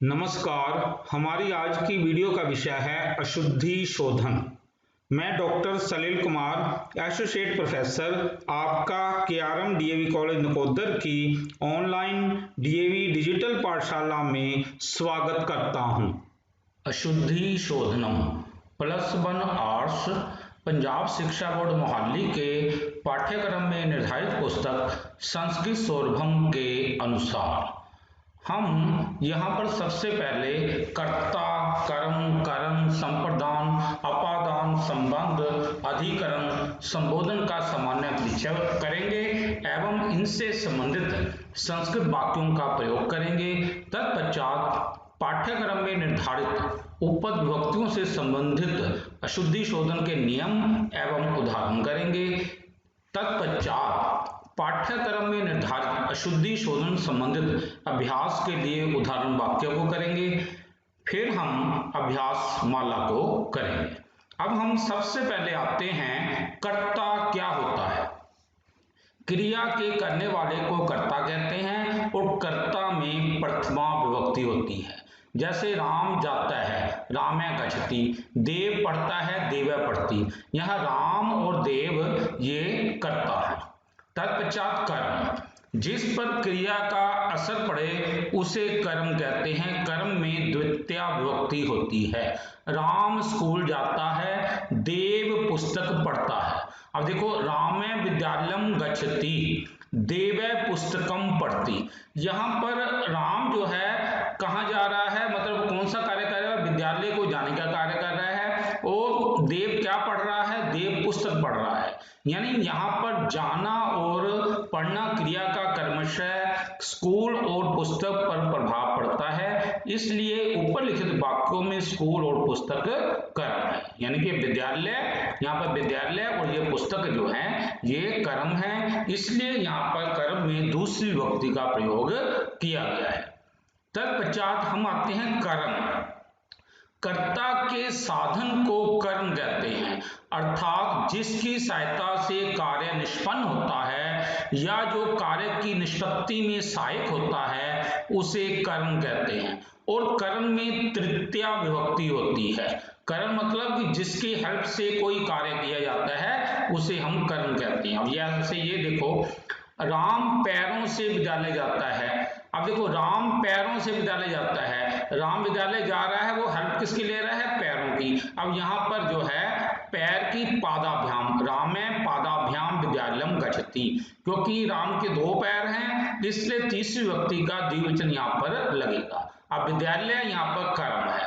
नमस्कार। हमारी आज की वीडियो का विषय है अशुद्धि शोधन। मैं डॉक्टर सलील कुमार, एसोसिएट प्रोफेसर, आपका केआरएम डीएवी कॉलेज नकोदर की ऑनलाइन डीएवी डिजिटल पाठशाला में स्वागत करता हूं। अशुद्धि शोधनम +1 आर्ट्स पंजाब शिक्षा बोर्ड मोहाली के पाठ्यक्रम में निर्धारित पुस्तक संस्कृत सौरभम के अनुसार हम यहाँ पर सबसे पहले कर्ता, कर्म, करण, संप्रदान, अपादान, संबंध, अधिकरण, संबोधन का सामान्य परिचय करेंगे एवं इनसे संबंधित संस्कृत वाक्यों का प्रयोग करेंगे। तत्पश्चात पाठ्यक्रम में निर्धारित उपपद विभक्तियों से संबंधित अशुद्धि शोधन के नियम एवं उदाहरण करेंगे। तत्पश्चात पाठ्यक्रम में निर्धारित अशुद्धि शोधन संबंधित अभ्यास के लिए उदाहरण वाक्य को करेंगे। फिर हम अभ्यास माला को करेंगे। अब हम सबसे पहले आते हैं कर्ता क्या होता है। क्रिया के करने वाले को कर्ता कहते हैं और कर्ता में प्रथमा विभक्ति होती है। जैसे राम जाता है, रामे गच्छति, देव पढ़ता है, देवे पढ़ती। यह राम और देव ये कर्ता है। तत्पश्चात कर्म, जिस पर क्रिया का असर पड़े उसे कर्म कहते हैं। कर्म में द्वितीया विभक्ति होती है। राम स्कूल जाता है, देव पुस्तक पढ़ता है। अब देखो, रामे विद्यालयम गच्छति, देवे पुस्तकम पढ़ती। यहाँ पर राम जो है कहाँ जा रहा है, मतलब कौन सा कार्य कर रहा है, विद्यालय को जाने का कार्य कर रहा है। और देव क्या पढ़ रहा है, देव पुस्तक पढ़ रहा है। यानी यहाँ पर जाना और पढ़ना क्रिया का क्रमशः स्कूल और पुस्तक पर प्रभाव पड़ता है, इसलिए ऊपर लिखित वाक्यों में स्कूल और पुस्तक कर्म है। यानी कि विद्यालय, यहाँ पर विद्यालय और ये पुस्तक जो है ये कर्म है, इसलिए यहाँ पर कर्म में दूसरी विभक्ति का प्रयोग किया गया है। तत्पश्चात हम आते हैं कर्म। कर्ता के साधन को कर्म कहते हैं, अर्थात जिसकी सहायता से कार्य निष्पन्न होता है या जो कार्य की निष्पत्ति में सहायक होता है उसे कर्म कहते हैं। और कर्म में तृतीया विभक्ति होती है। कर्म मतलब कि जिसकी हेल्प से कोई कार्य किया जाता है उसे हम कर्म कहते हैं। अब जैसे ये देखो, राम पैरों से विद्यालय जाता है। अब देखो, राम पैरों से विद्यालय जाता है, राम विद्यालय जा रहा है, वो हेल्प किसकी ले रहा है, पैरों की। अब यहाँ पर जो है पैर की पादाभ्याम, रामे पादाभ्याम विद्यालयम गच्छति, क्योंकि राम के दो पैर हैं इसलिए तीसरी व्यक्ति का द्विवचन यहाँ पर लगेगा। अब विद्यालय यहाँ पर कर्म है,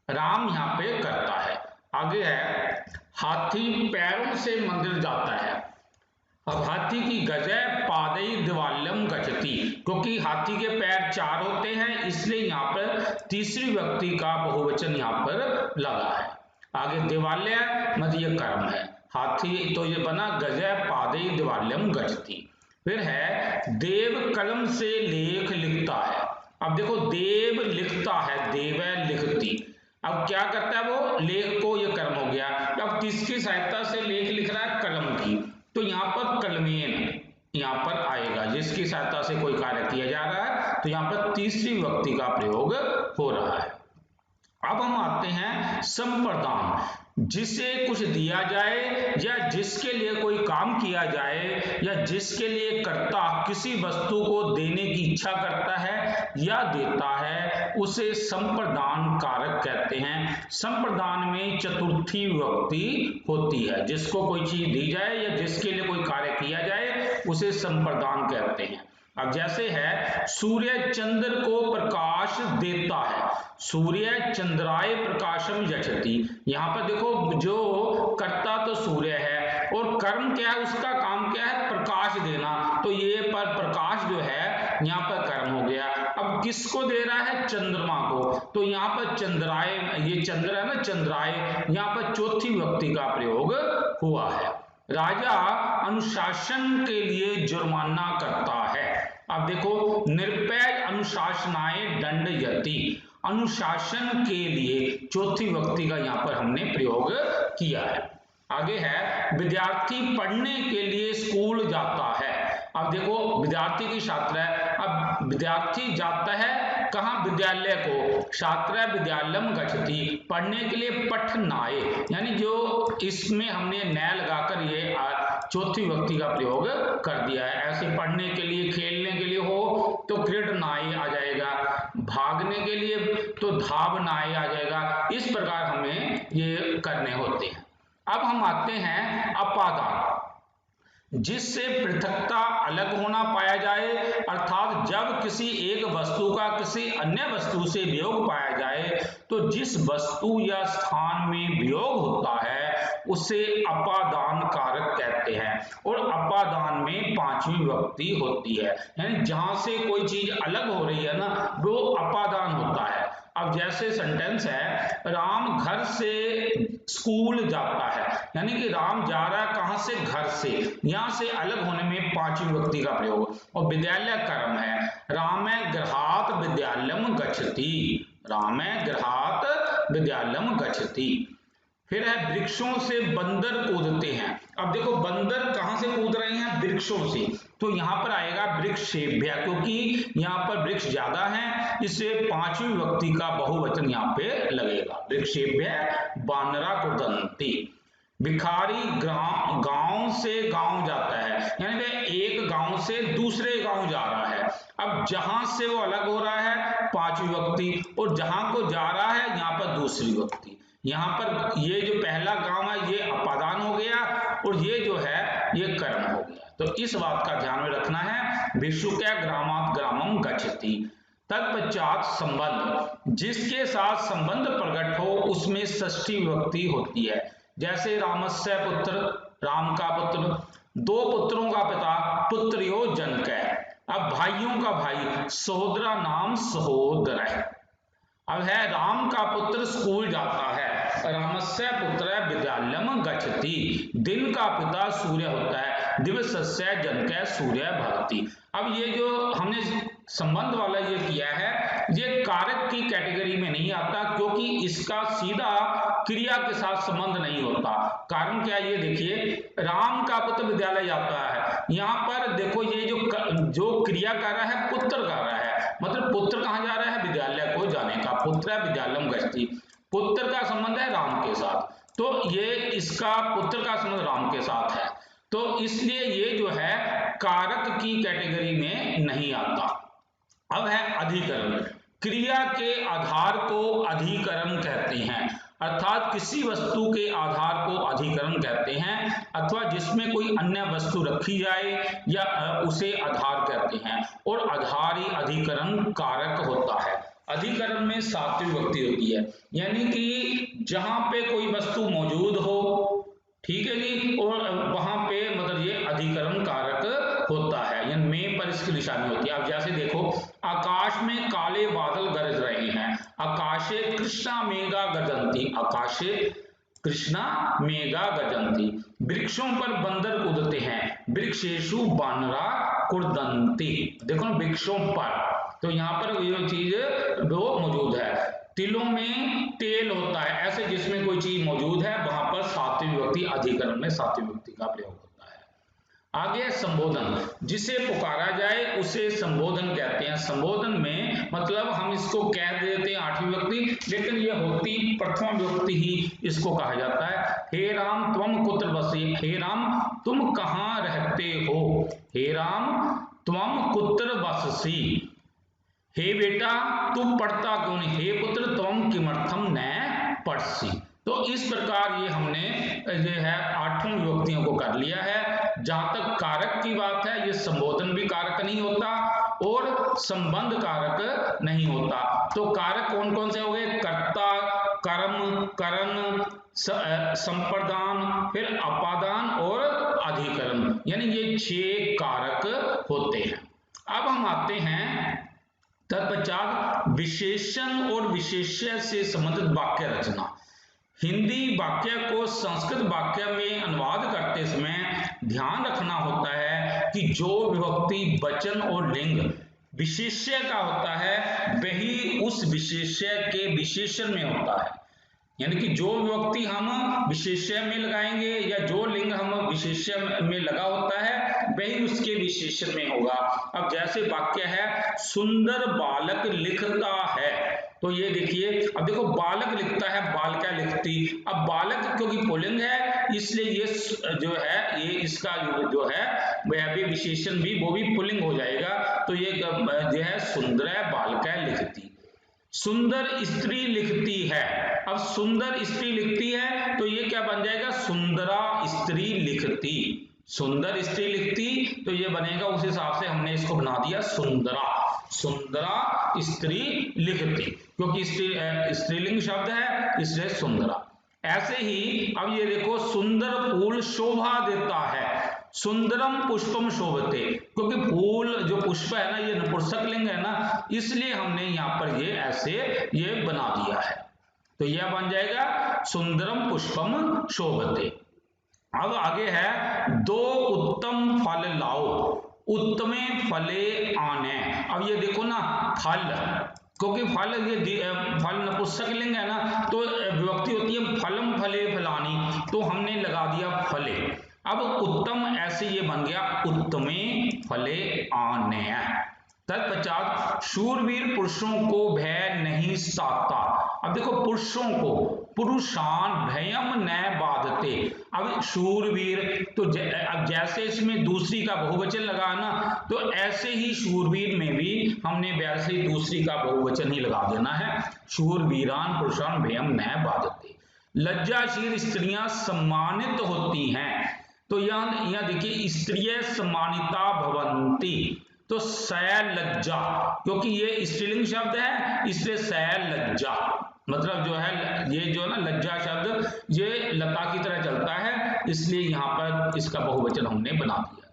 राम यहाँ पे करता है। आगे है हाथी पैरों से मंदिर जाता है। अब हाथी की गजय पादई दिवाल्यम गच्छति, क्योंकि हाथी के पैर चार होते हैं इसलिए यहाँ पर तीसरी व्यक्ति का बहुवचन यहाँ पर लगा है। आगे दिवाल्य मतलब ये कर्म है, हाथी तो ये बना गजय पादई दिवाल्यम गच्छति। फिर है देव कलम से लेख लिखता है। अब देखो, देव लिखता है, देवै लिखती। अब क्या करता है वो, लेख को, ये कर्म हो गया। अब किसकी सहायता से लेख लिख रहा है, कलम की, तो यहाँ पर कलमेन यहाँ पर आएगा, जिसकी सहायता से कोई कार्य किया जा रहा है, तो यहाँ पर तीसरी व्यक्ति का प्रयोग हो रहा है। अब हम आते हैं संप्रदान, जिसे कुछ दिया जाए या जिसके लिए कोई काम किया जाए या जिसके लिए कर्ता किसी वस्तु को देने की इच्छा करता है या देता है उसे संप्रदान कारक कहते हैं। संप्रदान में चतुर्थी विभक्ति होती है, जिसको कोई चीज दी जाए या जिसके लिए कोई कार्य किया जाए उसे संप्रदान कहते हैं। अब जैसे है सूर्य चंद्र को प्रकाश देता है, सूर्य चंद्राय प्रकाशम यच्छति। यहाँ पर देखो, जो कर्ता तो सूर्य है और कर्म क्या है, उसका काम क्या है, प्रकाश देना, तो ये पर प्रकाश जो है यहाँ पर कर्म हो गया। अब किसको दे रहा है, चंद्रमा को, तो यहाँ पर चंद्राय, ये चंद्र है ना, चंद्राय, यहाँ पर चौथी व्यक्ति का प्रयोग हुआ है। राजा अनुशासन के लिए जुर्माना करता है। अब देखो, निरपय अनुशासनाय दंडयति, अनुशासन के लिए चौथी व्यक्ति का यहाँ पर हमने प्रयोग किया है। आगे है विद्यार्थी पढ़ने के लिए स्कूल जाता है। अब देखो, विद्यार्थी की छात्र है, अब विद्यार्थी जाता है कहाँ विद्यालय को, छात्र विद्यालयम गच्छति, पढ़ने के लिए पठनाय, यानी जो इसमें हमने नया लगाकर ये चौथी विभक्ति का प्रयोग कर दिया है। ऐसे पढ़ने के लिए, खेलने के लिए हो तो क्रीडनाय आ जाएगा, भागने के लिए तो धावनाय आ जाएगा। इस प्रकार हमें ये करने होते हैं। अब हम आते हैं अपादान, जिससे पृथकता, अलग होना पाया जाए, अर्थात जब किसी एक वस्तु का किसी अन्य वस्तु से वियोग पाया जाए तो जिस वस्तु या स्थान में वियोग होता है उसे अपादान कारक कहते हैं। और अपादान में पांचवी विभक्ति होती है, यानी जहां से कोई चीज अलग हो रही है ना, वो अपादान होता है। अब जैसे सेंटेंस है, राम घर से स्कूल जाता है, यानी कि राम जा रहा है कहां से, घर से, यहां से अलग होने में पांचवी विभक्ति का प्रयोग। और विद्यालय कर्म है, रामे गृहात् विद्यालयम गच्छति, रामे गृहात् विद्यालयम गच्छति। फिर है वृक्षों से बंदर कूदते हैं। अब देखो बंदर कहां से कूद रहे हैं, वृक्षों से, तो यहां पर आएगा वृक्षेभ्य, क्योंकि यहां पर वृक्ष ज्यादा है, इससे पांचवी विभक्ति का बहुवचन यहां पे लगेगा। वृक्षेभ्य बानरा कूदन्ति। भिखारी गांव से गांव जाता है, यानी वह एक गांव से दूसरे गांव जा रहा है। अब जहां से वो अलग हो रहा है पांचवी विभक्ति, और जहां को जा रहा है यहां पर दूसरी विभक्ति। यहाँ पर ये जो पहला गांव है ये अपादान हो गया, और ये जो है ये कर्म हो गया। तो इस बात का ध्यान में रखना है। भिक्षुकया ग्रामात् ग्रामम गच्छति। तत्पश्चात संबंध, जिसके साथ संबंध प्रकट हो उसमें षष्ठी विभक्ति होती है। जैसे रामस्य पुत्र, राम का पुत्र, दो पुत्रों का पिता, पुत्र्यो जनक। अब भाइयों का भाई, सहोदरा नाम सहोदर। अब है राम का पुत्र स्कूल जाता है, रामस्य पुत्र विद्यालयम गच्छति। दिन का पिता सूर्य होता है, दिवसस्य जनक सूर्य भवति। अब ये जो हमने संबंध वाला ये किया है, ये कारक की कैटेगरी में नहीं आता, क्योंकि इसका सीधा क्रिया के साथ संबंध नहीं होता। कारण क्या, ये देखिए, राम का पुत्र विद्यालय जाता है, यहाँ पर देखो ये जो क्रिया कर रहा है पुत्र कर रहा है, मतलब पुत्र कहाँ जा रहा है, विद्यालय को जाने का। पुत्र विद्यालयम गच्छति, पुत्र का संबंध है राम के साथ, तो ये इसका पुत्र का संबंध राम के साथ है, तो इसलिए ये जो है कारक की कैटेगरी में नहीं आता। अब है अधिकरण। क्रिया के आधार को अधिकरण कहते हैं, अर्थात किसी वस्तु के आधार को अधिकरण कहते हैं, अथवा जिसमें कोई अन्य वस्तु रखी जाए या उसे आधार कहते हैं। और आधार ही अधिकरण कारक होता है। अधिकरण में सातवीं विभक्ति होती है, यानी कि जहां पे कोई वस्तु मौजूद हो, ठीक है जी, और वहां पे मतलब ये अधिकरण कारक होता है, यानी में पर इसकी निशानी होती है। अब जैसे देखो, आकाश में काले बादल गरज रहे हैं, आकाशे कृष्णा मेघा गरजन्ति, आकाशे कृष्णा मेघा गरजन्ति। वृक्षों पर बंदर कूदते हैं, वृक्षेषु बानरा कूदन्ति। देखो वृक्षों पर, तो यहाँ पर ये चीज वो मौजूद है। तिलों में तेल होता है, ऐसे जिसमें कोई चीज मौजूद है वहां पर सातवीं विभक्ति, अधिकरण में सातवीं विभक्ति का प्रयोग होता है। आगे संबोधन, जिसे पुकारा जाए उसे संबोधन कहते हैं। संबोधन में मतलब हम इसको कह देते हैं आठवीं विभक्ति, लेकिन ये होती प्रथम विभक्ति ही इसको कहा जाता है। हे राम त्वम कुत्र बसी, हे राम तुम कहाँ रहते हो, हे राम त्वम कुत्र बससी, हे बेटा तू पढ़ता क्यों नहीं, हे पुत्र त्वम किमर्थम न पढ़सी। तो इस प्रकार ये हमने जो है आठों विभक्तियों को कर लिया है। जहां तक कारक की बात है, ये संबोधन भी कारक नहीं होता और संबंध कारक नहीं होता। तो कारक कौन कौन से हो गए, कर्ता, कर्म, करण, संप्रदान, फिर अपादान और अधिकरण, यानी ये 6 कारक होते हैं। अब हम आते हैं तत्पश्चात विशेषण और विशेष्य से संबंधित वाक्य रचना। हिंदी वाक्य को संस्कृत वाक्य में अनुवाद करते समय ध्यान रखना होता है कि जो विभक्ति, वचन और लिंग विशेष्य का होता है वही उस विशेष्य के विशेषण में होता है। यानी कि जो विभक्ति हम विशेष्य में लगाएंगे या जो लिंग हम विशेष्य में लगा होता है वही उसके विशेषण में होगा। अब जैसे वाक्य है सुंदर बालक लिखता है, तो ये देखिए, अब देखो बालक लिखता है, बालिका लिखती। अब बालक क्योंकि पुल्लिंग है इसलिए ये जो है ये इसका जो है वह भी विशेषण भी वो भी पुल्लिंग हो जाएगा। तो ये जो है सुंदर बालिका लिखती। सुंदर स्त्री लिखती है, अब सुंदर स्त्री लिखती है तो ये क्या बन जाएगा सुंदरा स्त्री लिखती। सुंदर स्त्री लिखती तो ये बनेगा, उस हिसाब से हमने इसको बना दिया सुंदरा। सुंदरा स्त्री लिखती क्योंकि स्त्रीलिंग शब्द है इसलिए सुंदरा। ऐसे ही अब ये देखो सुंदर फूल शोभा देता है, सुंदरम पुष्पम शोभते, क्योंकि फूल जो पुष्प है ना ये नपुंसक लिंग है ना, इसलिए हमने यहाँ पर ये ऐसे ये बना दिया है। तो यह बन जाएगा सुंदरम पुष्पम शोभते। अब आगे है दो उत्तम फल लाओ, उत्तमे फले आने। अब ये देखो ना फल, क्योंकि फल ये फल नपुंसक लिंग है ना तो विभक्ति होती है फलम फले फलानी, तो हमने लगा दिया फले। अब उत्तम ऐसे ये बन गया उत्तमे फले आने। तत्पश्चात शूरवीर पुरुषों को भय नहीं साता। अब देखो पुरुषों को, पुरुषान भयम न बाधते। अब शूरवीर तो अब जैसे इसमें दूसरी का बहुवचन लगा ना तो ऐसे ही शूरवीर में भी हमने वैसे ही दूसरी का बहुवचन ही लगा देना है, शूरवीरान पुरुषान भयम न बाधते। लज्जाशील स्त्रियां सम्मानित होती हैं, तो यहाँ देखिए स्त्रिय सम्मानिता भवंती, तो सैलज्जा, क्योंकि ये स्त्रीलिंग शब्द है इसलिए सैलज्जा मतलब जो है ये जो ना लज्जा शब्द ये लता की तरह चलता है इसलिए यहाँ पर इसका बहुवचन हमने बना दिया।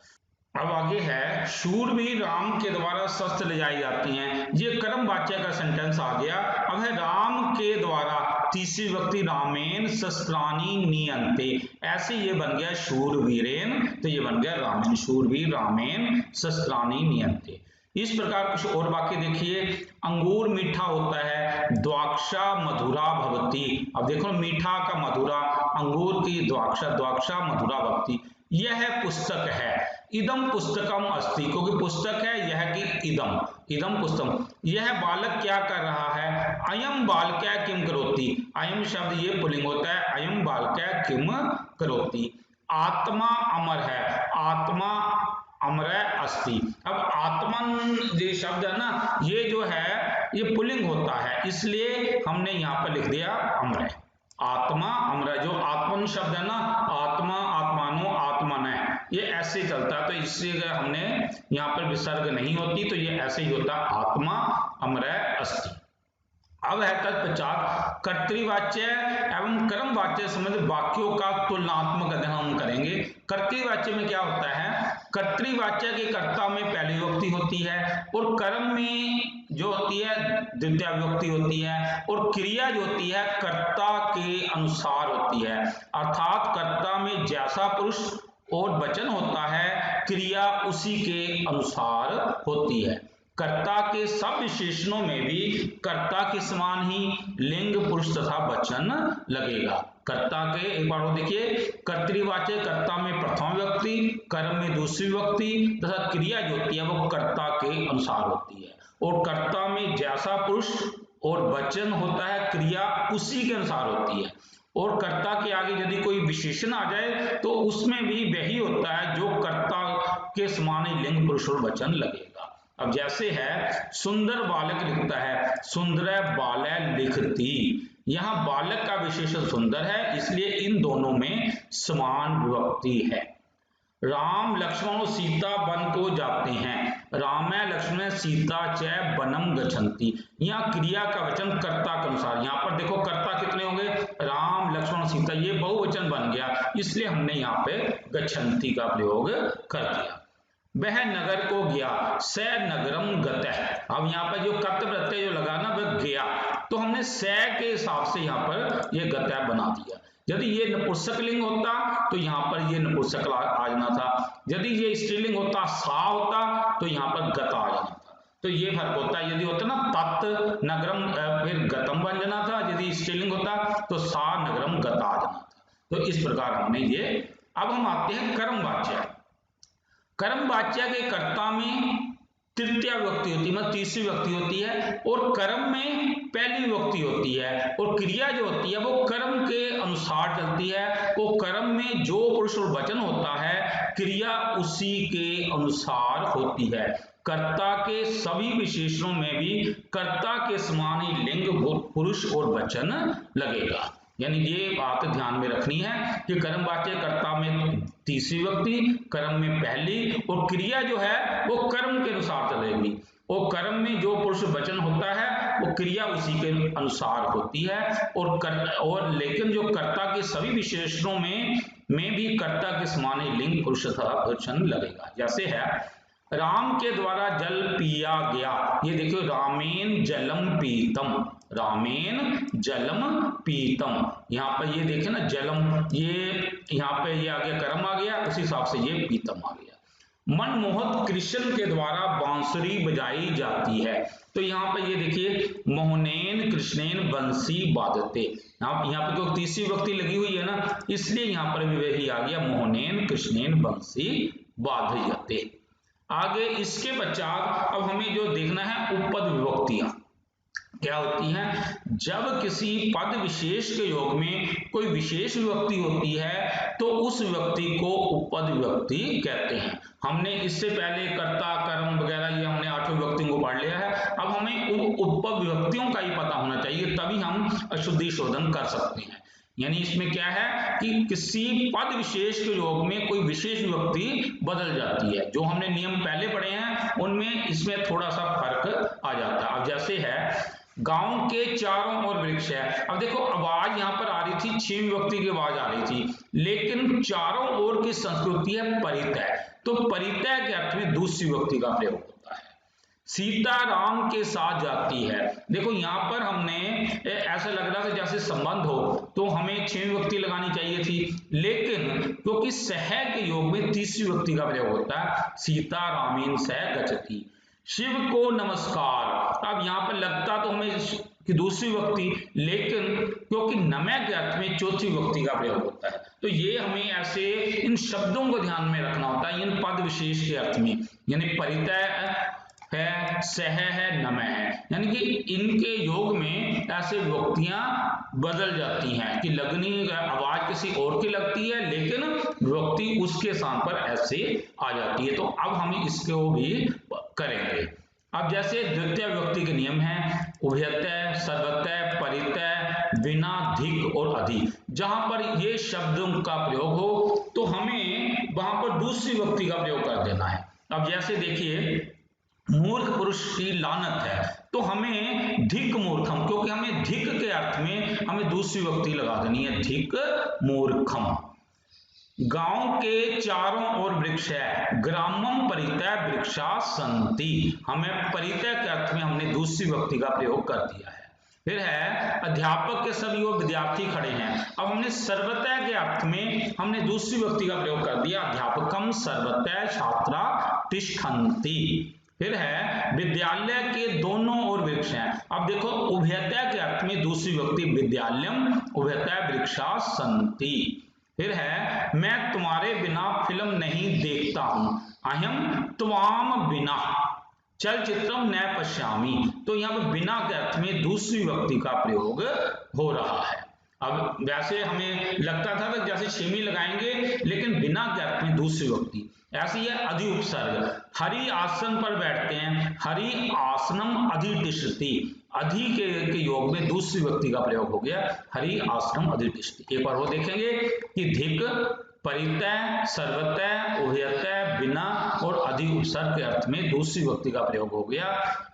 अब आगे है शूरवीर राम के द्वारा शस्त्र ले जाई जाती हैं, ये कर्म वाच्य का सेंटेंस आ गया। अब है राम के द्वारा, तीसरी विभक्ति रामेन शस्त्राणी नियंते, ऐसे ये बन गया शूरवीरेन, तो ये बन गया रामेन, शूरवीर रामेन शस्त्राणी नियंते। इस प्रकार कुछ और वाक्य देखिए, अंगूर मीठा होता है, द्वाक्षा मधुरा भवती। अब देखो मीठा का मधुरा, अंगूर की द्वाक्षा, द्वाक्षा मधुरा भवती। यह पुस्तक है, इदम पुस्तकम अस्ति, क्योंकि पुस्तक है यह की इदम, इदम पुस्तकम। यह बालक क्या कर रहा है, अयम बालका किम करोति, अयम शब्द ये पुल्लिंग होता है, अयम बालका किम करोति। आत्मा अमर है, आत्मा अमर अस्ति। अब आत्मन जो शब्द है ना ये जो है ये पुल्लिंग होता है इसलिए हमने यहाँ पर लिख दिया अमर। आत्मा अमर, जो आत्मन शब्द है ना आत्मा आत्मानो आत्मन है ये ऐसे चलता है, तो इसलिए हमने यहाँ पर विसर्ग नहीं होती तो ये ऐसे ही होता आत्मा अमर अस्ति। अब है तत्पश्चात कर्तृवाच्य एवं कर्मवाच्य संबंधित वाक्यों का तुलनात्मक अध्ययन हम करेंगे। कर्तृवाच्य में क्या होता है, कर्तृवाच्य के कर्ता में पहली विभक्ति होती है और कर्म में जो होती है द्वितीय विभक्ति होती है और क्रिया जो होती है कर्ता के अनुसार होती है, अर्थात कर्ता में जैसा पुरुष और वचन होता है क्रिया उसी के अनुसार होती है। कर्ता के सब विशेषणों में भी कर्ता के समान ही लिंग पुरुष तथा वचन लगेगा। कर्ता के एक बार वो देखिए, कर्तृवाच्य कर्ता में प्रथम विभक्ति, कर्म में दूसरी विभक्ति तथा क्रिया जो होती है वो कर्ता के अनुसार होती है, और कर्ता में जैसा पुरुष और वचन होता है क्रिया उसी के अनुसार होती है, और कर्ता के आगे यदि कोई विशेषण आ जाए तो उसमें भी वही होता है जो कर्ता के समान ही लिंग पुरुष और वचन लगेगा। अब जैसे है सुंदर बालक लिखता है, सुंदर बालक लिखती, यहाँ बालक का विशेषण सुंदर है इसलिए इन दोनों में समान विभक्ति है। राम लक्ष्मण और सीता वन को जाते हैं, राम लक्ष्मण सीता च वनम गच्छन्ति, यहाँ क्रिया का वचन कर्ता के अनुसार। यहाँ पर देखो कर्ता कितने होंगे, राम लक्ष्मण सीता, ये बहुवचन बन गया इसलिए हमने यहाँ पे गच्छन्ति का प्रयोग कर दिया। वह नगर को गया, स नगरम गतः। अब यहाँ पर जो कत प्रत्यय जो लगा ना वह गया, तो हमने स के हिसाब से यहाँ पर ये गतः बना दिया। यदि ये नपुंसक लिंग होता तो यहाँ पर ये नपुंसक आ जाना था, यदि ये स्त्रीलिंग होता सा होता तो यहाँ पर गता आ जाना था। तो ये फर्क होता है, यदि होता ना तत् नगरम फिर गतम बन जाना था, यदि यदि स्त्रीलिंग होता तो सा नगरम गता जाना था। तो इस प्रकार हमने ये। अब हम आते हैं कर्मवाच्य। कर्मवाच्य के कर्ता में तृतीया विभक्ति होती है, मतलब तीसरी विभक्ति होती है, और कर्म में पहली विभक्ति होती है, और क्रिया जो होती है वो कर्म के अनुसार चलती है। वो कर्म में जो पुरुष और वचन होता है क्रिया उसी के अनुसार होती है। कर्ता के सभी विशेषणों में भी कर्ता के समान ही लिंग पुरुष और वचन लगेगा। यानी ये बात ध्यान में रखनी है कि कर्मवाच्य कर्ता में तीसरी विभक्ति, कर्म में पहली, और क्रिया जो है वो कर्म के अनुसार चलेगी। और कर्म में जो पुरुष वचन होता है वो क्रिया उसी के अनुसार होती है। और लेकिन जो कर्ता के सभी विशेषणों में भी कर्ता के समान ही लिंग पुरुष तथा वचन लगेगा। जैसे है राम के द्वारा जल पिया गया, ये देखियो रामेन जलम पीतम, रामेन जलम पीतम, यहाँ पर ये देखिए ना जलम, ये यहाँ पे ये आ गया कर्म आ गया, उसी हिसाब से ये पीतम आ गया। मनमोहक कृष्ण के द्वारा बांसुरी बजाई जाती है, तो यहाँ पे ये देखिए मोहनेन कृष्णेन बंसी बाजते, यहाँ पे जो तीसरी विभक्ति लगी हुई है ना, इसलिए यहाँ पर भी वही आ गया मोहनेन कृष्णेन बंसी बाधयते। आगे इसके पश्चात अब हमें जो देखना है उपपद विभक्तियां क्या होती हैं। जब किसी पद विशेष के योग में कोई विशेष विभक्ति होती है तो उस विभक्ति को उपपद विभक्ति कहते हैं। हमने इससे पहले कर्ता कर्म वगैरह ये हमने 8 विभक्तियों को पढ़ लिया है। अब हमें उपपद विभक्तियों का ही पता होना चाहिए, तभी हम अशुद्धि शोधन कर सकते हैं। यानी इसमें क्या है कि किसी पद विशेष के योग में कोई विशेष विभक्ति बदल जाती है। जो हमने नियम पहले पढ़े हैं उनमें इसमें थोड़ा सा फर्क आ जाता है। अब जैसे है गांव के चारों ओर वृक्ष है, अब देखो आवाज यहाँ पर आ रही थी 6 विभक्ति की आवाज आ रही थी, लेकिन चारों ओर की संस्कृति है परितय, तो परितय के अर्थ में दूसरी विभक्ति का प्रयोग होता है। सीता राम के साथ जाती है, देखो यहाँ पर हमने ऐसा लग रहा था जैसे संबंध हो तो हमें 6 विभक्ति लगानी चाहिए थी, लेकिन क्योंकि सह के योग में तीसरी विभक्ति का प्रयोग होता है, सीता रामेन सह गच्छति। शिव को नमस्कार, अब यहाँ पर लगता तो हमें कि दूसरी विभक्ति, लेकिन क्योंकि नमः के अर्थ में चौथी विभक्ति का प्रयोग होता है, तो ये हमें ऐसे इन शब्दों को ध्यान में रखना होता है इन पद विशेष के अर्थ में। यानी परितय है, सह है, नमः है, यानी कि इनके योग में ऐसे विभक्तियां बदल जाती हैं कि लगनी आवाज किसी और की लगती है लेकिन विभक्ति उसके स्थान पर ऐसे आ जाती है। तो अब हम इसको भी करेंगे। अब जैसे द्वितीय विभक्ति के नियम हैं उभयतय, सर्वतय, परितय, बिना, धिक और अधि। जहां पर ये शब्दों का प्रयोग हो तो हमें वहां पर दूसरी विभक्ति का प्रयोग कर देना है। अब जैसे देखिए मूर्ख पुरुष की लानत है, तो हमें धिक मूर्खम, क्योंकि हमें धिक के अर्थ में हमें दूसरी विभक्ति लगा देनी है, धिक मूर्खम। गांव के चारों ओर वृक्ष है, ग्रामम परितय वृक्षा सन्ति, हमें परितय के अर्थ में हमने दूसरी विभक्ति का प्रयोग कर दिया है। फिर है अध्यापक के सभी ओर विद्यार्थी खड़े हैं, अब हमने सर्वतय के अर्थ में हमने दूसरी विभक्ति का प्रयोग कर दिया, अध्यापकम सर्वतय छात्रा तिष्ठन्ति। फिर है विद्यालय के दोनों ओर वृक्ष हैं, अब देखो उभयतय के अर्थ में दूसरी विभक्ति विद्यालयम उभयतय वृक्षा सन्ति। फिर है मैं तुम्हारे बिना फिल्म नहीं देखता हूं, अहम त्वाम बिना चलचित्रम न पश्यामि, तो यहाँ पर बिना के अर्थ में दूसरी विभक्ति का प्रयोग हो रहा है। अब वैसे हमें लगता था कि जैसे छेमी लगाएंगे, लेकिन बिना के अर्थ में दूसरी विभक्ति। ऐसी है अधि उपसर्ग, हरि आसन पर बैठते हैं, हरि आसनम अधितिष्ठति, अधि के योग में दूसरी विभक्ति का प्रयोग हो गया, हरि आसनम अधितिष्ठति। एक बार वो देखेंगे कि धिक, परितय, सर्वतय, उभयतय, बिना और अधि उपसर्ग के अर्थ में दूसरी विभक्ति का प्रयोग हो गया,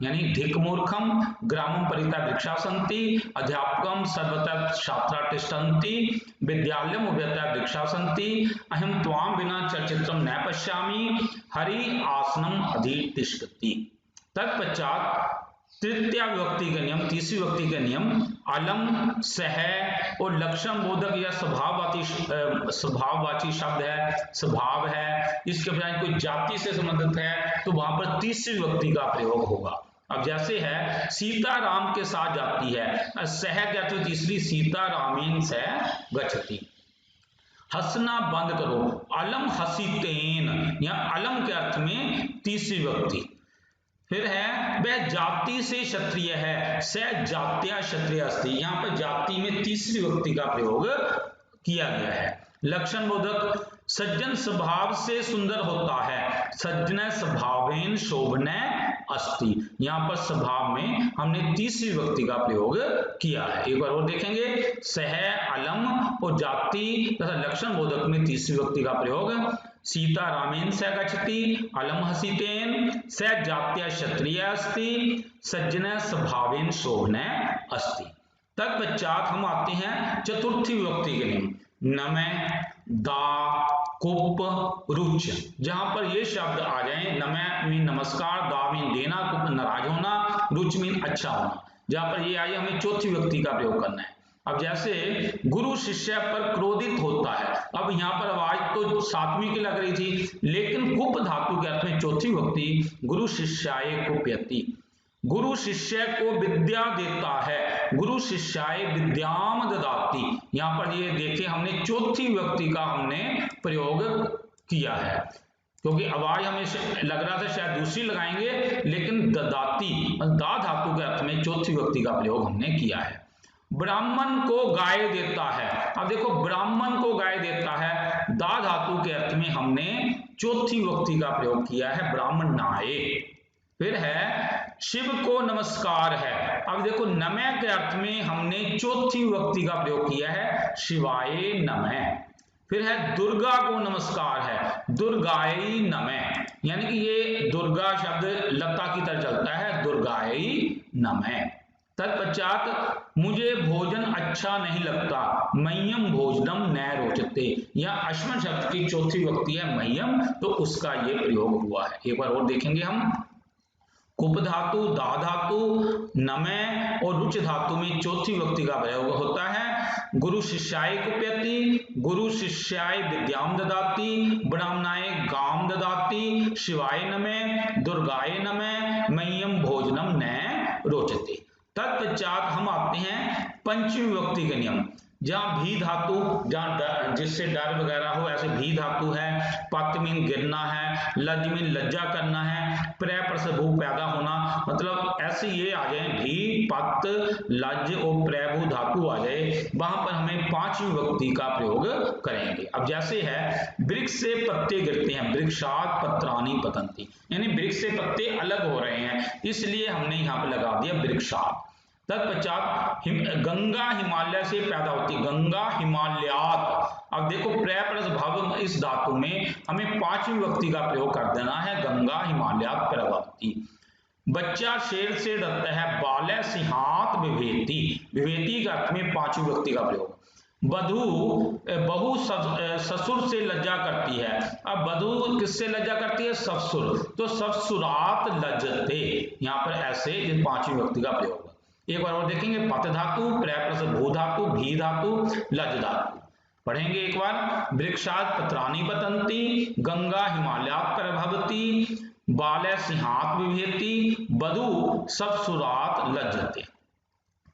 यानी धिक मूर्खम, ग्रामम परितय वृक्षा सन्ति, अध्यापकम सर्वतय छात्रा तिष्ठन्ति, विद्यालयम उभयतय वृक्षा सन्ति, अहम त्वाम बिना चलचित्रम न पश्यामि, हरि आसनम अधितिष्ठति। तत्पश्चात तृतीय विभक्ति के नियम, तीसरी विभक्ति के नियम अलम, सह और लक्षण बोधक या स्वभाववाची शब्द है, स्वभाव है, इसके बजाय कोई जाति से संबंधित है तो वहां पर तीसरी विभक्ति का प्रयोग होगा। अब जैसे है सीता राम के साथ जाती है, सह के अर्थ में तीसरी, सीता रामेन सह गच्छति। हंसना बंद करो, अलम हसीतेन, या अलम के अर्थ में तीसरी व्यक्ति। फिर है वह जाति से क्षत्रिय है, स जात्या क्षत्रिय अस्ति, यहाँ पर जाति में तीसरी व्यक्ति का प्रयोग किया गया है। लक्षण बोधक, सज्जन स्वभाव से सुंदर होता है, सज्जन स्वभावेन शोभने अस्ति, यहाँ पर स्वभाव में हमने तीसरी व्यक्ति का प्रयोग किया है। एक बार और देखेंगे, सह, अलम और जाति तथा लक्षण बोधक में तीसरी व्यक्ति का प्रयोग। सीता रामेन स गच्छति, अलम हसीतेन, स जात्या क्षत्रिय अस्ति, सज्जन स्वभावेन शोभने अस्ति। तत्पश्चात हम आते हैं चतुर्थी विभक्ति के नियम। नमः, दा, कुप, रुच, जहां पर ये शब्द आ जाए, नमः मीन नमस्कार, दा मीन देना, कुप नाराज होना, रुच मीन अच्छा होना, जहां पर ये आए हमें चौथी व्यक्ति का प्रयोग करना है। अब जैसे गुरु शिष्य पर क्रोधित होता है, अब यहाँ पर आवाज तो सातवीं की लग रही थी, लेकिन कुप धातु के अर्थ में चौथी व्यक्ति, गुरु शिष्याय कुप्यति, गुरु शिष्य को विद्या देता है, गुरु शिष्याय विद्याम ददाति। यहाँ पर ये देखे हमने चौथी व्यक्ति का हमने प्रयोग किया है, क्योंकि आवाज हमें लग रहा था शायद दूसरी लगाएंगे, लेकिन ददाति दा धातु के अर्थ में चौथी व्यक्ति का प्रयोग हमने किया है। ब्राह्मण को गाय देता है, अब देखो ब्राह्मण को गाय देता है, दा धातु के अर्थ में हमने चौथी व्यक्ति का प्रयोग किया है, ब्राह्मण नाये। फिर है शिव को नमस्कार है, अब देखो नमः के अर्थ में हमने चौथी व्यक्ति का प्रयोग किया है, शिवाय नमः। फिर है दुर्गा को नमस्कार है, दुर्गायै नमः, यानी कि ये दुर्गा शब्द लता की तरह चलता है, दुर्गायै नमः। तत्पश्चात मुझे भोजन अच्छा नहीं लगता, मह्यम भोजनम न रोचते, या अश्म शब्द की चौथी व्यक्ति है मह्यम, तो उसका ये प्रयोग हुआ है। एक बार और देखेंगे हम, कुप धातु, दा धातु, नमः और रुच धातु में चौथी व्यक्ति का प्रयोग होता है। गुरु शिष्याय कुप्यति, गुरु शिष्याय विद्याम ददाति, ब्राह्मणाय गाम ददाति, शिवाय नमः, दुर्गाय नमः, मह्यम भोजनम न रोचते। तत्पश्चात हम आते हैं पंचमी विभक्ति के नियम। जहां भी धातु, जहां जिससे डर वगैरह हो, ऐसे भी धातु है, पत मीन गिरना है, लज मीन लज्जा करना है, प्र प्रसभू पैदा होना, मतलब ऐसे ये आ जाए, भी, पत, लज और प्रभु धातु आ जाए, वहां पर हमें पांचवी विभक्ति का प्रयोग करेंगे। अब जैसे है वृक्ष से पत्ते गिरते हैं, वृक्षात पत्राणि पतंति, यानी वृक्ष से पत्ते अलग हो रहे हैं, इसलिए हमने यहाँ पे लगा दिया वृक्षात। तत्पश्चात गंगा हिमालय से पैदा होती है, गंगा हिमालयात। अब देखो प्र प्लस भव इस धातु में हमें पांचवी व्यक्ति का प्रयोग कर देना है, गंगा हिमालयात प्रवृत्ति। बच्चा शेर से डरता है, बालय सिंहात विभेति, विभेति के अर्थ में पांचवी व्यक्ति का प्रयोग। बहू ससुर से लज्जा करती है, अब बधू किससे लज्जा करती है, ससुर, तो ससुरात लज्जते, यहाँ पर ऐसे पांचवी व्यक्ति का प्रयोग। एक बार और देखेंगे, पत धातु, प्र प्लस भू धातु, भी धातु, लज धातु। पढ़ेंगे एक बार, वृक्षात पत्राणि पतंति, गंगा हिमालयात प्रभवति, बालय सिंहात विभेति, बधू ससुरात लज्जते।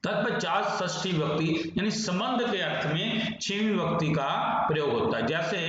तत्पश्चात षष्ठी व्यक्ति यानी संबंध के अर्थ में छठवीं व्यक्ति का प्रयोग होता है। जैसे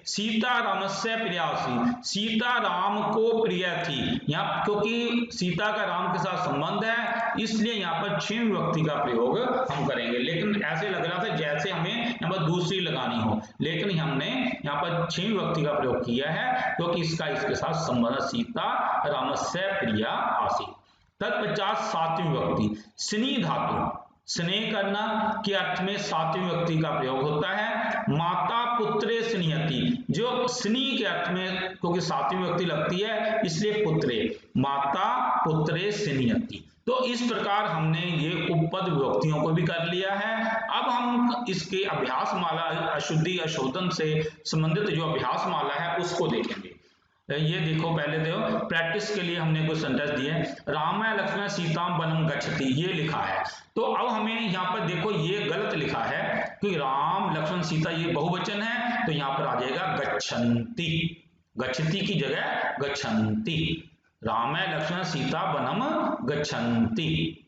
सीता रामस्य प्रियासी, सीता राम को प्रिय थी, यहाँ क्योंकि सीता का राम के साथ संबंध है, इसलिए यहाँ पर छठवीं व्यक्ति का प्रयोग हम करेंगे। लेकिन ऐसे लग रहा था जैसे हमें यहाँ पर दूसरी लगानी हो, लेकिन हमने यहाँ पर छठवीं व्यक्ति का प्रयोग किया है क्योंकि इसके साथ संबंध, सीता रामस्य प्रिया आसी। तत्पश्चात सातवीं व्यक्ति स्नी धातु, स्नेह करना के अर्थ में सातवीं व्यक्ति का प्रयोग होता है। माता पुत्रे स्नेहति, जो स्नी के अर्थ में क्योंकि सातवीं व्यक्ति लगती है इसलिए पुत्रे, माता पुत्रे स्नेहति। तो इस प्रकार हमने ये उपपद विभक्तियों को भी कर लिया है। अब हम इसके अभ्यास माला, अशुद्धि अशोधन से संबंधित जो अभ्यास माला है उसको देखेंगे। ये देखो, पहले देखो प्रैक्टिस के लिए हमने कुछ सेंटेंस दिए, राम लक्ष्मण सीता वनम गच्छति, ये लिखा है। तो अब हमें यहाँ पर देखो ये गलत लिखा है कि राम लक्ष्मण सीता ये बहुवचन है, तो यहाँ पर आ जाएगा गच्छन्ति, गच्छति की जगह गच्छन्ति। राम लक्ष्मण सीता वनम गच्छन्ति।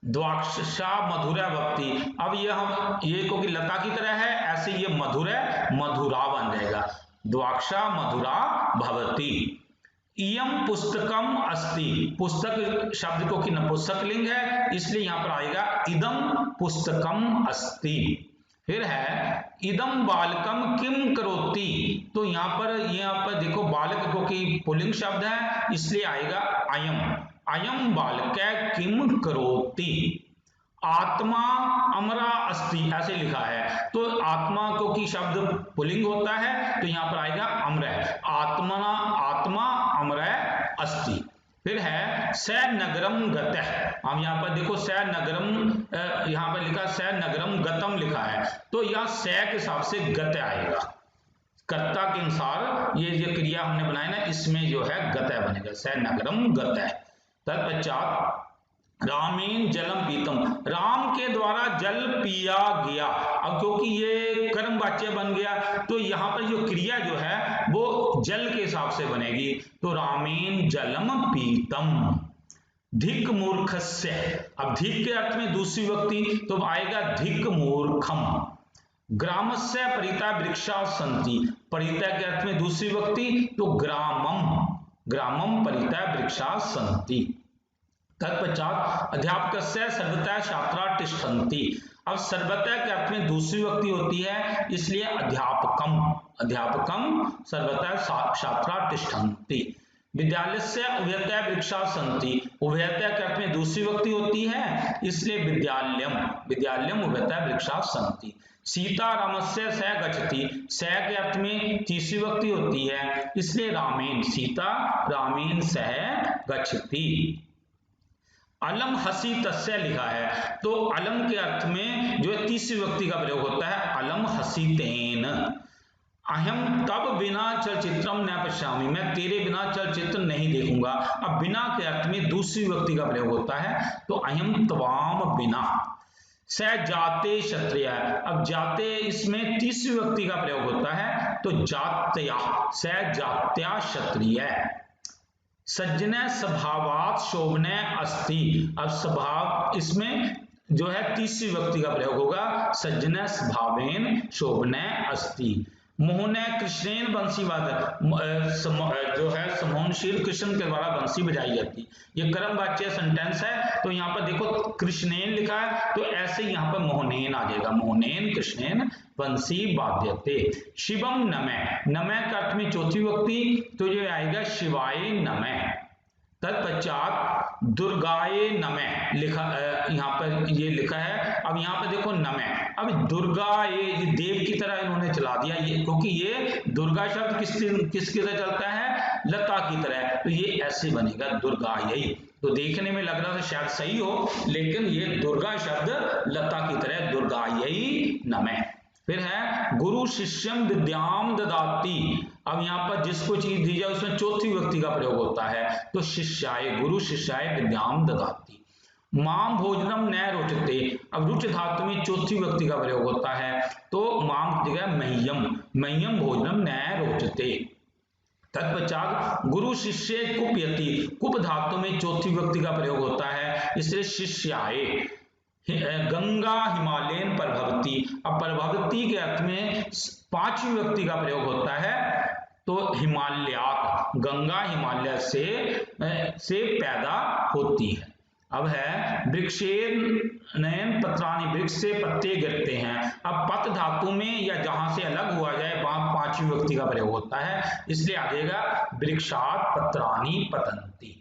द्वाक्षा मधुरा भक्ति, अब ये क्योंकि लता की तरह है, ऐसे ये मधुर है, मधुरा बन जाएगा, द्वाक्षा मधुरा भवति। इयम पुस्तकम अस्ति, पुस्तक शब्द को कि नपुंसक लिंग है, इसलिए यहां पर आएगा इदम पुस्तकम अस्ति। फिर है इदम बालकम किम करोति, तो यहाँ पर देखो बालक को कि पुल्लिंग शब्द है, इसलिए आएगा अयम, अयम बालक किम करोति। आत्मा अमरा अस्ति ऐसे लिखा है, तो आत्मा को की शब्द पुल्लिंग होता है, तो यहाँ पर आएगा अमर, आत्मा अमर अस्ति। फिर है स नगरम गतः, हम यहाँ पर देखो स नगरम, यहाँ पर लिखा स नगरम गतम लिखा है, तो यहाँ स के हिसाब से गत आएगा, कर्ता के अनुसार ये जो क्रिया हमने बनाई ना, इसमें जो है गत बनेगा, स नगरम गतः। तत्पश्चात रामेन जलम पीतम, राम के द्वारा जल पिया गया। अब क्योंकि ये कर्म वाच्य बन गया, तो यहाँ पर जो क्रिया जो है वो जल के हिसाब से बनेगी, तो रामेन जलम पीतम। धिक मूर्खस्य, अब धिक के अर्थ में दूसरी व्यक्ति, तो आएगा धिक मूर्खम। ग्रामस्य परिता वृक्षा सन्ति, परिता के अर्थ में दूसरी व्यक्ति, तो ग्रामम, ग्रामम परिता वृक्षा सन्ति। तत्पश्चात अध्यापकस्य सर्वतः छात्रा तिष्ठन्ति, अब सर्वतः के अर्थ में दूसरी व्यक्ति होती है, इसलिए अध्यापकम, अध्यापकम सर्वतः छात्रा तिष्ठन्ति। विद्यालयस्य उभयतः वृक्षा सन्ति, उभयतः के अर्थ में दूसरी व्यक्ति होती है, इसलिए विद्यालयम, विद्यालयम उभयतः वृक्षा सन्ति। सीता रामस्य स गच्छति, स के अर्थ में तीसरी व्यक्ति होती है, इसलिए रामेन, सीता रामेन सह गच्छति। अलम हसी तस्य लिखा है, तो अलम के अर्थ में जो है तीसरी व्यक्ति का प्रयोग होता है, अलम हसीतेन। अहम तब बिना चलचित्रम न पश्यामि, मैं तेरे बिना चलचित्र नहीं देखूंगा। अब बिना के अर्थ में दूसरी व्यक्ति का प्रयोग होता है, तो अहम त्वाम बिना। स जाते क्षत्रिय, अब जाते इसमें तीसरी व्यक्ति का प्रयोग होता है, तो जात्या, स जात्या क्षत्रिय। सज्जन स्वभावात शोभने अस्ति, अब स्वभाव इसमें जो है तीसरी व्यक्ति का प्रयोग होगा, सज्जन स्वभावेन शोभने अस्ति। मोहने कृष्णेन बंसी वादक, जो है समोहनशील कृष्ण के द्वारा बंसी बजाई जाती, ये कर्म वाच्य सेंटेंस है, तो यहाँ पर देखो कृष्णेन लिखा है, तो ऐसे यहाँ पर मोहनेन आ जाएगा, मोहनेन कृष्णेन बंसी वाद्यते। शिवम नमः, नमः का अर्थ में चौथी व्यक्ति, तो ये आएगा शिवाय नमः। तत्पश्चात दुर्गाए नमः लिखा, यहाँ पर ये लिखा है, अब यहाँ पर देखो नमः, अब दुर्गा ये देव की तरह इन्होंने चला दिया, ये क्योंकि ये दुर्गा शब्द किसकी तरह चलता है, लता की तरह, तो ये ऐसे बनेगा दुर्गायै। तो देखने में लग रहा था शायद सही हो, लेकिन ये दुर्गा शब्द लता की तरह, दुर्गायै नमः। फिर है गुरु शिष्यम विद्याम ददाति, अब यहाँ पर जिसको चीज दी जाए उसमें चौथी व्यक्ति का प्रयोग होता है, तो शिष्याय, गुरु शिष्याय विद्याम ददाति। माम भोजनम न रोचते, अब रुच धातु में चौथी व्यक्ति का प्रयोग होता है, तो माम की जगह मह्यम, मह्यम भोजनम न रोचते। तत्पश्चात गुरु शिष्य कुपयति, कुप धातु में चौथी व्यक्ति का प्रयोग होता है, इसलिए शिष्याय। गंगा हिमालयन प्रभवती, अब प्रभवती के अर्थ में पांचवी व्यक्ति का प्रयोग होता है, तो हिमालयात, गंगा हिमालय से पैदा होती है। अब है वृक्षेन नयन पत्राणि, वृक्ष से पत्ते गिरते हैं, अब पत धातु में या जहां से अलग हुआ जाए वहां पांचवी व्यक्ति का प्रयोग होता है, इसलिए आ जाएगा वृक्षात पत्राणि पतंती।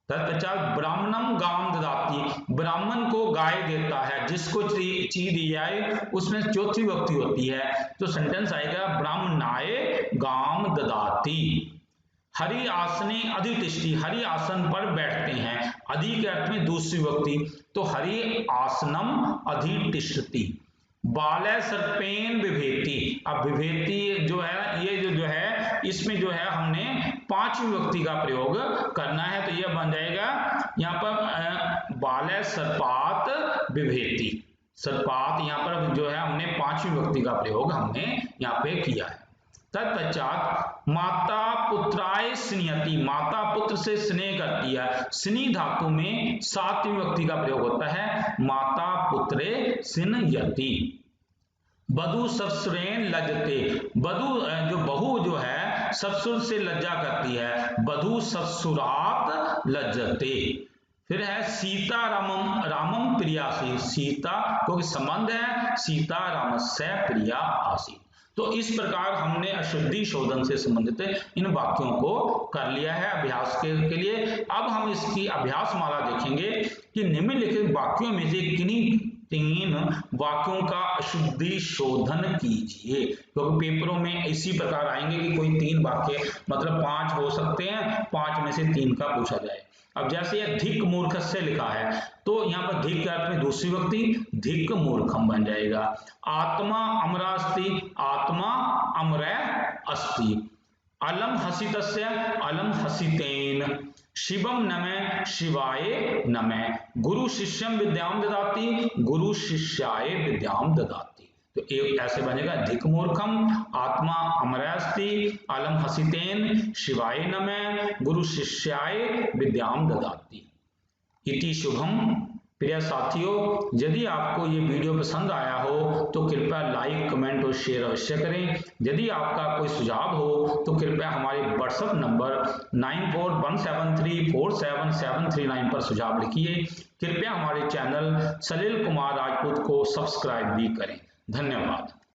तत्पश्चात ब्राह्मणम गाम ददाति, ब्राह्मण को गाय देता है, जिसको चीज दी जाए उसमें चौथी व्यक्ति होती है, तो सेंटेंस आएगा ब्राह्मणाय गाम ददाति। हरि आसने अधितिष्ठि, हरि आसन पर बैठते हैं, अधि के अर्थ में दूसरी व्यक्ति, तो हरि आसनम अधितिष्ठति। बालय सर्पेन विभेति, अब विभेति जो है ये जो है इसमें जो है हमने पांचवी व्यक्ति का प्रयोग करना है, तो यह बन जाएगा यहाँ पर बालय सर्पात विभेति, सर्पात यहाँ पर जो है हमने पांचवी व्यक्ति का प्रयोग हमने यहाँ पे किया है। तत्पश्चात माता पुत्राय स्नियति, माता पुत्र से स्नेह करती है। स्नि धातु में सातवीं विभक्ति का प्रयोग होता है, माता पुत्रे स्नियति। बधू ससुरेन लज्जते, बधू जो बहू जो है ससुर से लज्जा करती है, बधू ससुरात लज्जते। फिर है सीता रामम रामम प्रियासी, सीता क्योंकि संबंध है, सीता रामस्य प्रिया आसी। तो इस प्रकार हमने अशुद्धि शोधन से संबंधित इन वाक्यों को कर लिया है अभ्यास के लिए। अब हम इसकी अभ्यास माला देखेंगे कि निम्नलिखित वाक्यों में से किन्हीं 3 वाक्यों का अशुद्धि शोधन कीजिए, क्योंकि पेपरों में इसी प्रकार आएंगे कि कोई 3 वाक्य मतलब 5 हो सकते हैं, 5 में से 3 का पूछा जाए। अब जैसे ये धिक मूर्ख से लिखा है तो यहाँ पर धिक के अर्थ में दूसरी विभक्ति धिक मूर्खम बन जाएगा। आत्मा अमरास्ति, आत्मा अमर अस्ति। अलम हसितस्य, अलम हसितेन। शिवम नमः, शिवाय नमः। गुरु शिष्यम विद्याम ददाति, गुरु शिष्याय विद्याम ददाति। तो एक ऐसे बनेगा धिक मूर्खम, आत्मा अमरास्ति, अलम हसितेन, शिवाय नमः, गुरु शिष्याय विद्याम ददाति। इति शुभम। प्रिय साथियों, यदि आपको ये वीडियो पसंद आया हो तो कृपया लाइक, कमेंट और शेयर अवश्य करें। यदि आपका कोई सुझाव हो तो कृपया हमारे व्हाट्सएप नंबर 9417347739 पर सुझाव लिखिए। कृपया हमारे चैनल सलिल कुमार राजपूत को सब्सक्राइब भी करें। धन्यवाद।